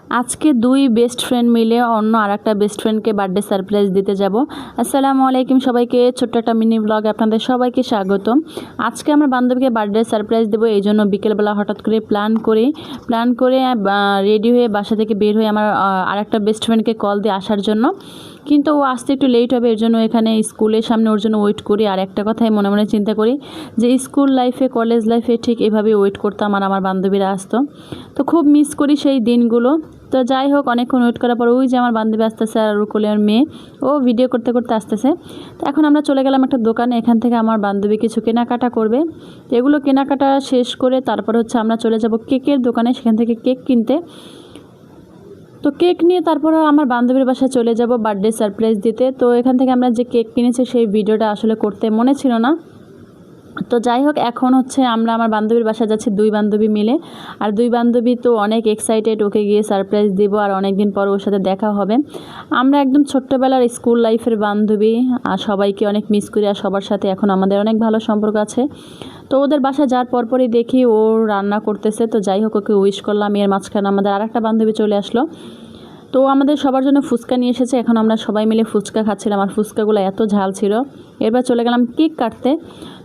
আজকে দুই best friend মিলে অন্য আরেকটা বেস্ট ফ্রেন্ডকে বার্থডে সারপ্রাইজ দিতে যাব। আসসালামু আলাইকুম সবাইকে, ছোট্ট একটা মিনি ব্লগ আপনাদের সবাইকে স্বাগতম। আজকে আমার বান্ধবীকে বার্থডে সারপ্রাইজ দেবো, এই জন্য বিকেলবেলা হঠাৎ করে প্ল্যান করে রেডি হয়ে বাসা থেকে বের হয়ে আমার আরেকটা বেস্ট ফ্রেন্ডকে কল দিয়ে আসার জন্য। কিন্তু ও আসতে একটু লেট হবে, এর জন্য এখানে স্কুলের সামনে ওর জন্য ওয়েট করি। আর একটা কথাই মনে মনে চিন্তা করি যে স্কুল লাইফে কলেজ লাইফে ঠিক এভাবে ওয়েট করতাম আর আমার বান্ধবীরা আসতো, তো খুব মিস করি সেই দিনগুলো। তো যাই হোক, অনেকক্ষণ ওয়েট করার পর ওই যে আমার বান্ধবী আসতেছে আর কোলের মেয়ে, ও ভিডিও করতে করতে আসতেছে। তো এখন আমরা চলে গেলাম একটা দোকানে, এখান থেকে আমার বান্ধবী কিছু কেনাকাটা করবে। তো এগুলো কেনাকাটা শেষ করে তারপর হচ্ছে আমরা চলে যাব কেকের দোকানে, সেখান থেকে কেক কিনতে। তো কেক নিয়ে তারপর আমার বান্ধবীর বাসায় চলে যাব বার্থডে সারপ্রাইজ দিতে। তো এখান থেকে আমরা যে কেক কিনেছি সেই ভিডিওটা আসলে করতে মনে ছিল না। তো যাই হোক, এখন হচ্ছে আমরা আমার বান্ধবীর বাসায় যাচ্ছি দুই বান্ধবী মিলে। আর দুই বান্ধবী তো অনেক এক্সাইটেড, ওকে গিয়ে সারপ্রাইজ দিব আর অনেক দিন পর ওর সাথে দেখা হবে। আমরা একদম ছোট্টবেলার স্কুল লাইফের বান্ধবী, আর সবাইকে অনেক মিস করি আর সবার সাথে এখন আমাদের অনেক ভালো সম্পর্ক আছে। তো ওদের বাসায় যাওয়ার পরপরই দেখি ও রান্না করতেছে। তো যাই হোক, ওকে উইশ করলাম। এর মাঝখানে আমাদের আরেকটা বান্ধবী চলে আসলো। তো আমাদের সবার জন্য ফুচকা নিয়ে এসেছে, এখন আমরা সবাই মিলে ফুচকা খাচ্ছিলাম আর ফুচকাগুলো এত ঝাল ছিল। এরপর চলে গেলাম কেক কাটতে।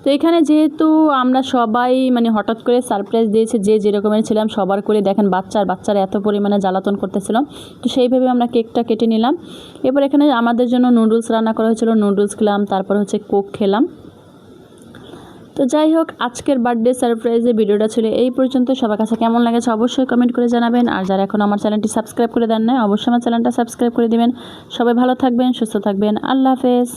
তো এখানে যেহেতু আমরা সবাই হঠাৎ করে সারপ্রাইজ দিয়েছে, যে যেরকমের ছিলাম সবার করে দেখেন বাচ্চারা এত পরিমাণে জ্বালাতন করতেছিল। তো সেইভাবে আমরা কেকটা কেটে নিলাম। এরপর এখানে আমাদের জন্য নুডলস রান্না করা হয়েছিল, নুডলস খেলাম, তারপর হচ্ছে কোক খেলাম। তো যাই হোক, আজকের বার্থডে সারপ্রাইজের ভিডিওটা ছিল এই পর্যন্ত। সবার কাছে কেমন লাগেছে অবশ্যই কমেন্ট করে জানাবেন। আর যারা এখন আমার চ্যানেলটি সাবস্ক্রাইব করে দেন না, অবশ্যই আমার চ্যানেলটা সাবস্ক্রাইব করে দিবেন। সবাই ভালো থাকবেন, সুস্থ থাকবেন। আল্লাহ হাফেজ।